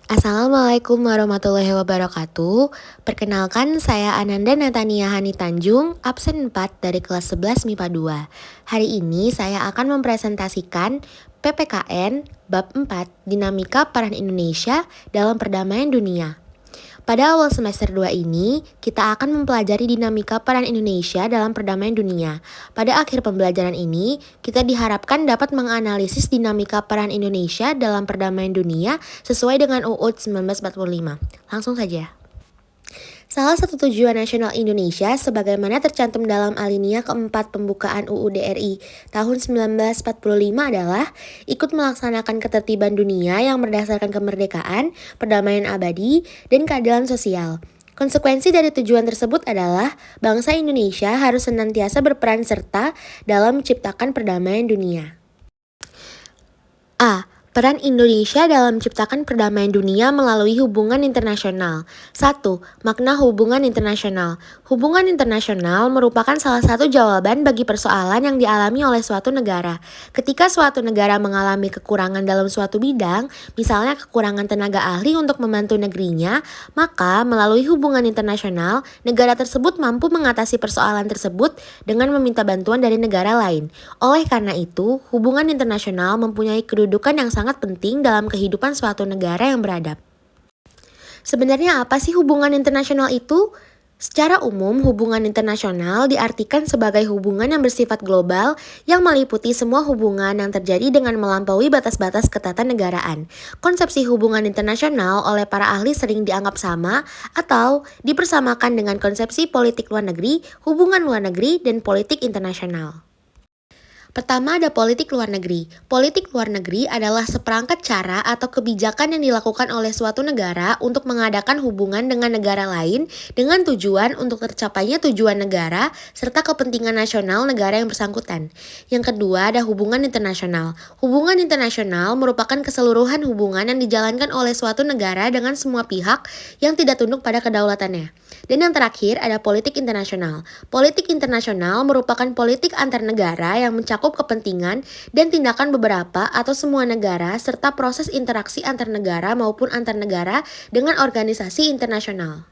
Assalamualaikum warahmatullahi wabarakatuh. Perkenalkan, saya Ananda Natania Hani Tanjung, absen 4 dari kelas 11 MIPA 2. Hari ini saya akan mempresentasikan PPKN Bab 4 Dinamika Peran Indonesia dalam Perdamaian Dunia. Pada awal semester 2 ini, kita akan mempelajari dinamika peran Indonesia dalam perdamaian dunia. Pada akhir pembelajaran ini, kita diharapkan dapat menganalisis dinamika peran Indonesia dalam perdamaian dunia sesuai dengan UUD 1945. Langsung saja. Salah satu tujuan nasional Indonesia sebagaimana tercantum dalam alinea keempat pembukaan UUD RI tahun 1945 adalah ikut melaksanakan ketertiban dunia yang berdasarkan kemerdekaan, perdamaian abadi, dan keadilan sosial. Konsekuensi dari tujuan tersebut adalah bangsa Indonesia harus senantiasa berperan serta dalam menciptakan perdamaian dunia. A. Peran Indonesia dalam menciptakan perdamaian dunia melalui hubungan internasional. 1. Makna hubungan internasional. Hubungan internasional merupakan salah satu jawaban bagi persoalan yang dialami oleh suatu negara. Ketika suatu negara mengalami kekurangan dalam suatu bidang, misalnya kekurangan tenaga ahli untuk membantu negerinya, maka melalui hubungan internasional, negara tersebut mampu mengatasi persoalan tersebut dengan meminta bantuan dari negara lain. Oleh karena itu, hubungan internasional mempunyai kedudukan yang sangat penting dalam kehidupan suatu negara yang beradab. Sebenarnya apa sih hubungan internasional itu? Secara umum, hubungan internasional diartikan sebagai hubungan yang bersifat global yang meliputi semua hubungan yang terjadi dengan melampaui batas-batas ketatanegaraan. Konsepsi hubungan internasional oleh para ahli sering dianggap sama atau dipersamakan dengan konsepsi politik luar negeri, hubungan luar negeri, dan politik internasional. Pertama ada politik luar negeri. Politik luar negeri adalah seperangkat cara atau kebijakan yang dilakukan oleh suatu negara untuk mengadakan hubungan dengan negara lain dengan tujuan untuk tercapainya tujuan negara serta kepentingan nasional negara yang bersangkutan. Yang kedua ada hubungan internasional. Hubungan internasional merupakan keseluruhan hubungan yang dijalankan oleh suatu negara dengan semua pihak yang tidak tunduk pada kedaulatannya. Dan yang terakhir ada politik internasional. Politik internasional merupakan politik antar negara yang mencakup kepentingan dan tindakan beberapa atau semua negara serta proses interaksi antar negara maupun antar negara dengan organisasi internasional.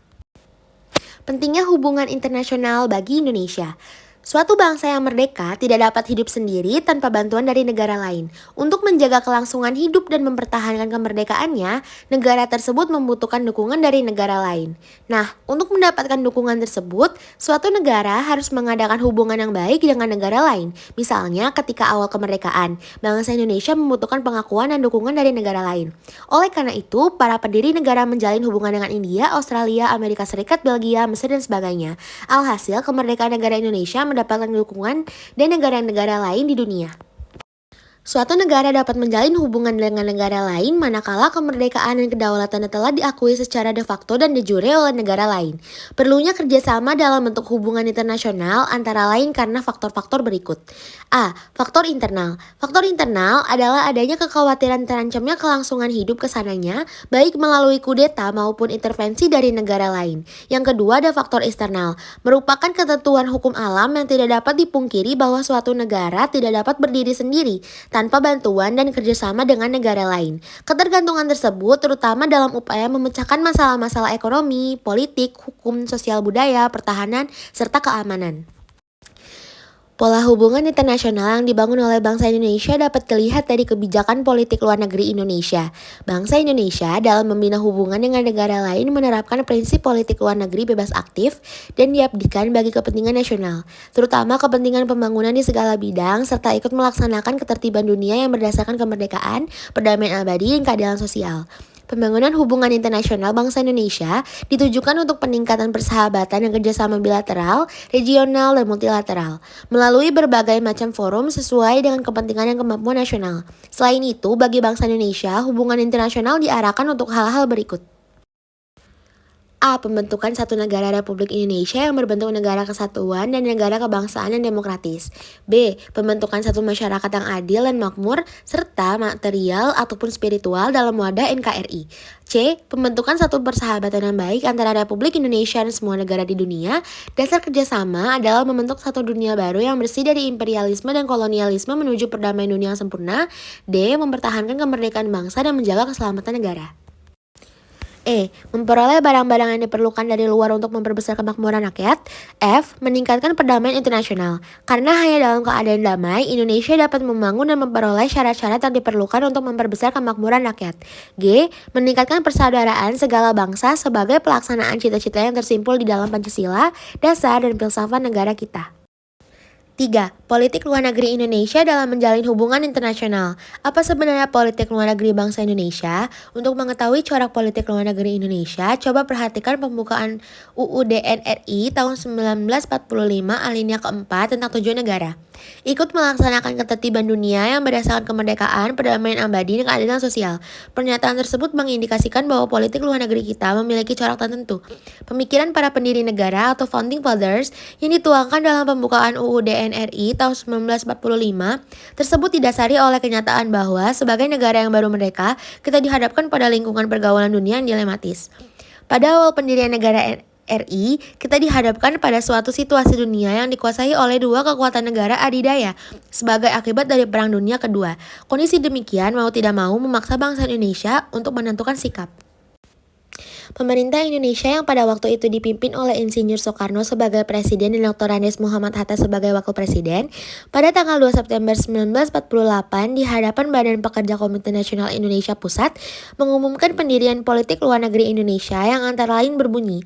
Pentingnya hubungan internasional bagi Indonesia. Suatu bangsa yang merdeka tidak dapat hidup sendiri tanpa bantuan dari negara lain. Untuk menjaga kelangsungan hidup dan mempertahankan kemerdekaannya, negara tersebut membutuhkan dukungan dari negara lain. Nah, untuk mendapatkan dukungan tersebut, suatu negara harus mengadakan hubungan yang baik dengan negara lain. Misalnya, ketika awal kemerdekaan, bangsa Indonesia membutuhkan pengakuan dan dukungan dari negara lain. Oleh karena itu, para pendiri negara menjalin hubungan dengan India, Australia, Amerika Serikat, Belgia, Mesir, dan sebagainya. Alhasil, kemerdekaan negara Indonesia mendapatkan dukungan dari negara-negara lain di dunia. Suatu negara dapat menjalin hubungan dengan negara lain manakala kemerdekaan dan kedaulatannya telah diakui secara de facto dan de jure oleh negara lain. Perlunya kerjasama dalam bentuk hubungan internasional antara lain karena faktor-faktor berikut. A. Faktor internal. Faktor internal adalah adanya kekhawatiran terancamnya kelangsungan hidup kesananya, baik melalui kudeta maupun intervensi dari negara lain. Yang kedua ada faktor eksternal, merupakan ketentuan hukum alam yang tidak dapat dipungkiri bahwa suatu negara tidak dapat berdiri sendiri tanpa bantuan dan kerjasama dengan negara lain. Ketergantungan tersebut terutama dalam upaya memecahkan masalah-masalah ekonomi, politik, hukum, sosial budaya, pertahanan, serta keamanan. Pola hubungan internasional yang dibangun oleh bangsa Indonesia dapat dilihat dari kebijakan politik luar negeri Indonesia. Bangsa Indonesia dalam membina hubungan dengan negara lain menerapkan prinsip politik luar negeri bebas aktif dan diabdikan bagi kepentingan nasional, terutama kepentingan pembangunan di segala bidang serta ikut melaksanakan ketertiban dunia yang berdasarkan kemerdekaan, perdamaian abadi, dan keadilan sosial. Pembangunan hubungan internasional bangsa Indonesia ditujukan untuk peningkatan persahabatan dan kerjasama bilateral, regional, dan multilateral melalui berbagai macam forum sesuai dengan kepentingan dan kemampuan nasional. Selain itu, bagi bangsa Indonesia, hubungan internasional diarahkan untuk hal-hal berikut. A. Pembentukan satu negara Republik Indonesia yang berbentuk negara kesatuan dan negara kebangsaan yang demokratis. B. Pembentukan satu masyarakat yang adil dan makmur serta material ataupun spiritual dalam wadah NKRI. C. Pembentukan satu persahabatan yang baik antara Republik Indonesia dan semua negara di dunia. Dasar kerjasama adalah membentuk satu dunia baru yang bersih dari imperialisme dan kolonialisme menuju perdamaian dunia yang sempurna. D. Mempertahankan kemerdekaan bangsa dan menjaga keselamatan negara. Memperoleh barang-barang yang diperlukan dari luar untuk memperbesar kemakmuran rakyat. F. Meningkatkan perdamaian internasional. Karena hanya dalam keadaan damai, Indonesia dapat membangun dan memperoleh syarat-syarat yang diperlukan untuk memperbesar kemakmuran rakyat. G. Meningkatkan persaudaraan segala bangsa sebagai pelaksanaan cita-cita yang tersimpul di dalam Pancasila, dasar dan filsafat negara kita. 3. Politik luar negeri Indonesia dalam menjalin hubungan internasional. Apa sebenarnya politik luar negeri bangsa Indonesia? Untuk mengetahui corak politik luar negeri Indonesia, coba perhatikan pembukaan UUD NRI tahun 1945 alinea keempat tentang tujuan negara. Ikut melaksanakan ketertiban dunia yang berdasarkan kemerdekaan, perdamaian abadi, dan keadilan sosial. Pernyataan tersebut mengindikasikan bahwa politik luar negeri kita memiliki corak tertentu. Pemikiran para pendiri negara atau founding fathers yang dituangkan dalam pembukaan UUD NRI tahun 1945 tersebut didasari oleh kenyataan bahwa sebagai negara yang baru merdeka, kita dihadapkan pada lingkungan pergaulan dunia yang dilematis. Pada awal pendirian negara RI, kita dihadapkan pada suatu situasi dunia yang dikuasai oleh dua kekuatan negara adidaya sebagai akibat dari Perang Dunia Kedua. Kondisi demikian mau tidak mau memaksa bangsa Indonesia untuk menentukan sikap. Pemerintah Indonesia yang pada waktu itu dipimpin oleh Insinyur Soekarno sebagai Presiden dan Dr. Andes Muhammad Hatta sebagai Wakil Presiden, pada tanggal 2 September 1948 di hadapan Badan Pekerja Komite Nasional Indonesia Pusat mengumumkan pendirian politik luar negeri Indonesia yang antara lain berbunyi,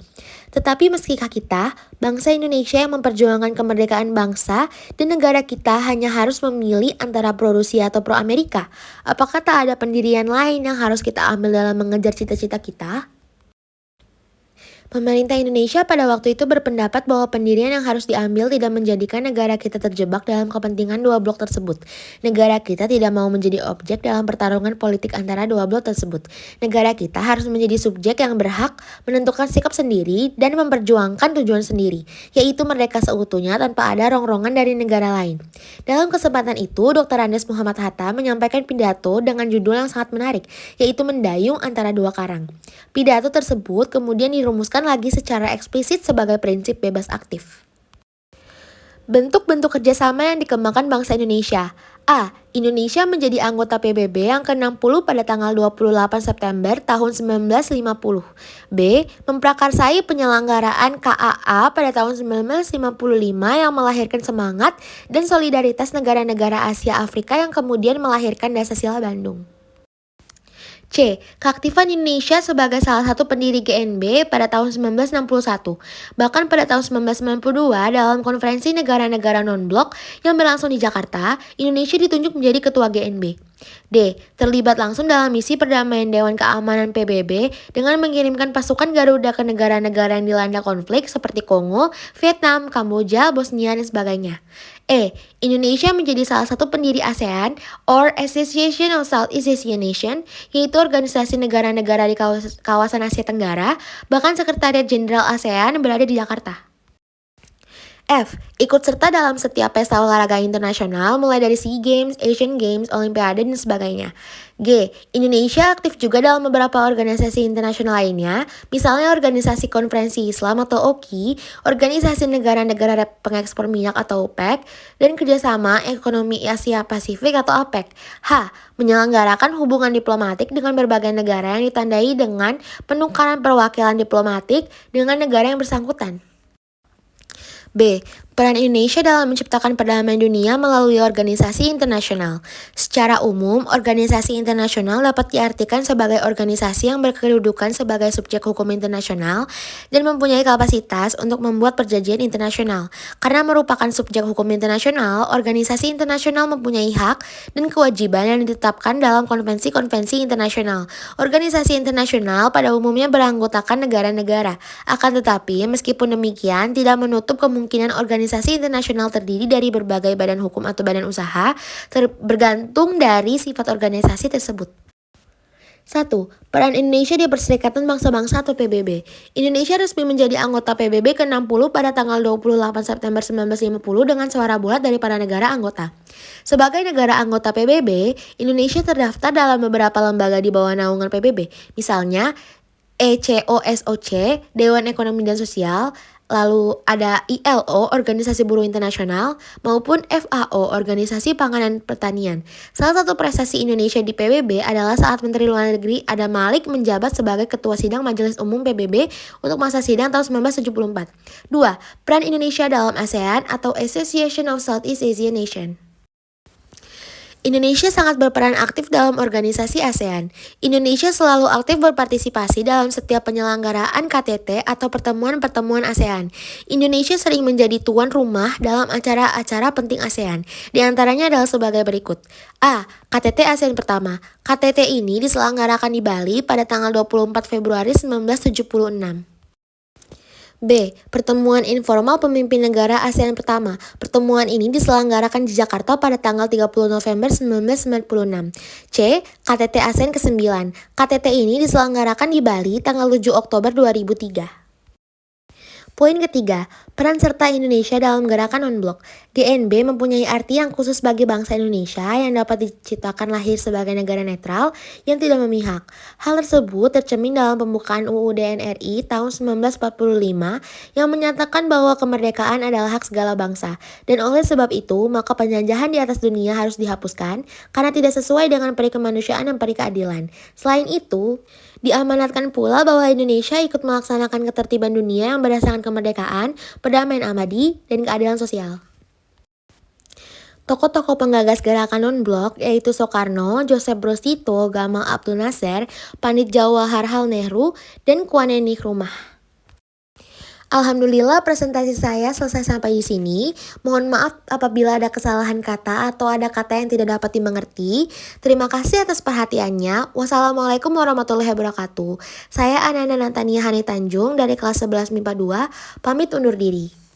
tetapi meskipun kita, bangsa Indonesia yang memperjuangkan kemerdekaan bangsa dan negara kita hanya harus memilih antara pro-Rusia atau pro-Amerika, apakah tak ada pendirian lain yang harus kita ambil dalam mengejar cita-cita kita? Pemerintah Indonesia pada waktu itu berpendapat bahwa pendirian yang harus diambil tidak menjadikan negara kita terjebak dalam kepentingan dua blok tersebut. Negara kita tidak mau menjadi objek dalam pertarungan politik antara dua blok tersebut. Negara kita harus menjadi subjek yang berhak menentukan sikap sendiri dan memperjuangkan tujuan sendiri, yaitu merdeka seutuhnya tanpa ada rongrongan dari negara lain. Dalam kesempatan itu, Dr. Andes Muhammad Hatta menyampaikan pidato dengan judul yang sangat menarik, yaitu Mendayung Antara Dua Karang. Pidato tersebut kemudian dirumuskan lagi secara eksplisit sebagai prinsip bebas aktif. Bentuk-bentuk kerjasama yang dikembangkan bangsa Indonesia. A. Indonesia menjadi anggota PBB yang ke-60 pada tanggal 28 September tahun 1950. B. Memprakarsai penyelenggaraan KAA pada tahun 1955 yang melahirkan semangat dan solidaritas negara-negara Asia Afrika yang kemudian melahirkan Dasar Bandung. C. Keaktifan Indonesia sebagai salah satu pendiri GNB pada tahun 1961. Bahkan pada tahun 1992 dalam konferensi negara-negara non-blok yang berlangsung di Jakarta, Indonesia ditunjuk menjadi ketua GNB. D. Terlibat langsung dalam misi perdamaian Dewan Keamanan PBB dengan mengirimkan pasukan Garuda ke negara-negara yang dilanda konflik seperti Kongo, Vietnam, Kamboja, Bosnia, dan sebagainya. E. Indonesia menjadi salah satu pendiri ASEAN or Association of Southeast Asian Nations, yaitu organisasi negara-negara di kawasan Asia Tenggara, bahkan Sekretariat Jenderal ASEAN berada di Jakarta. F. Ikut serta dalam setiap pesta olahraga internasional mulai dari SEA Games, Asian Games, Olimpiade, dan sebagainya. G. Indonesia aktif juga dalam beberapa organisasi internasional lainnya, misalnya Organisasi Konferensi Islam atau OKI, Organisasi Negara-Negara Pengekspor Minyak atau OPEC, dan Kerjasama Ekonomi Asia Pasifik atau APEC. H. Menyelenggarakan hubungan diplomatik dengan berbagai negara yang ditandai dengan penukaran perwakilan diplomatik dengan negara yang bersangkutan. B. Peran Indonesia dalam menciptakan perdamaian dunia melalui organisasi internasional. Secara umum, organisasi internasional dapat diartikan sebagai organisasi yang berkedudukan sebagai subjek hukum internasional dan mempunyai kapasitas untuk membuat perjanjian internasional. Karena merupakan subjek hukum internasional, organisasi internasional mempunyai hak dan kewajiban yang ditetapkan dalam konvensi-konvensi internasional. Organisasi internasional pada umumnya beranggotakan negara-negara. Akan tetapi, meskipun demikian, tidak menutup kemungkinan organisasi internasional terdiri dari berbagai badan hukum atau badan usaha, bergantung dari sifat organisasi tersebut. 1. Peran Indonesia di Perserikatan Bangsa-Bangsa atau PBB. Indonesia resmi menjadi anggota PBB ke-60 pada tanggal 28 September 1950 dengan suara bulat dari para negara anggota. Sebagai negara anggota PBB, Indonesia terdaftar dalam beberapa lembaga di bawah naungan PBB, misalnya ECOSOC, Dewan Ekonomi dan Sosial, lalu ada ILO, Organisasi Buruh Internasional, maupun FAO, Organisasi Pangan dan Pertanian. Salah satu prestasi Indonesia di PBB adalah saat Menteri Luar Negeri Adam Malik menjabat sebagai Ketua Sidang Majelis Umum PBB untuk masa sidang tahun 1974. 2. Peran Indonesia dalam ASEAN atau Association of Southeast Asian Nations. Indonesia sangat berperan aktif dalam organisasi ASEAN. Indonesia selalu aktif berpartisipasi dalam setiap penyelenggaraan KTT atau pertemuan-pertemuan ASEAN. Indonesia sering menjadi tuan rumah dalam acara-acara penting ASEAN. Di antaranya adalah sebagai berikut. A. KTT ASEAN pertama. KTT ini diselenggarakan di Bali pada tanggal 24 Februari 1976. B. Pertemuan informal pemimpin negara ASEAN pertama. Pertemuan ini diselenggarakan di Jakarta pada tanggal 30 November 1996. C. KTT ASEAN ke-9. KTT ini diselenggarakan di Bali tanggal 7 Oktober 2003. Poin ketiga, peran serta Indonesia dalam gerakan non-blok. GNB mempunyai arti yang khusus bagi bangsa Indonesia yang dapat diciptakan lahir sebagai negara netral yang tidak memihak. Hal tersebut tercermin dalam pembukaan UUD NRI tahun 1945 yang menyatakan bahwa kemerdekaan adalah hak segala bangsa. Dan oleh sebab itu, maka penjajahan di atas dunia harus dihapuskan karena tidak sesuai dengan peri kemanusiaan dan peri keadilan. Selain itu, diamanatkan pula bahwa Indonesia ikut melaksanakan ketertiban dunia yang berdasarkan kemerdekaan, perdamaian abadi, dan keadilan sosial. Tokoh-tokoh penggagas gerakan non-blok yaitu Soekarno, Joseph Broz Tito, Gamal Abdul Nasser, Pandit Jawaharlal Nehru, dan Kwame Nkrumah. Alhamdulillah presentasi saya selesai sampai di sini. Mohon maaf apabila ada kesalahan kata atau ada kata yang tidak dapat dimengerti. Terima kasih atas perhatiannya. Wassalamualaikum warahmatullahi wabarakatuh. Saya Ananda Natania Hani Tanjung dari kelas 11 MIPA 2, pamit undur diri.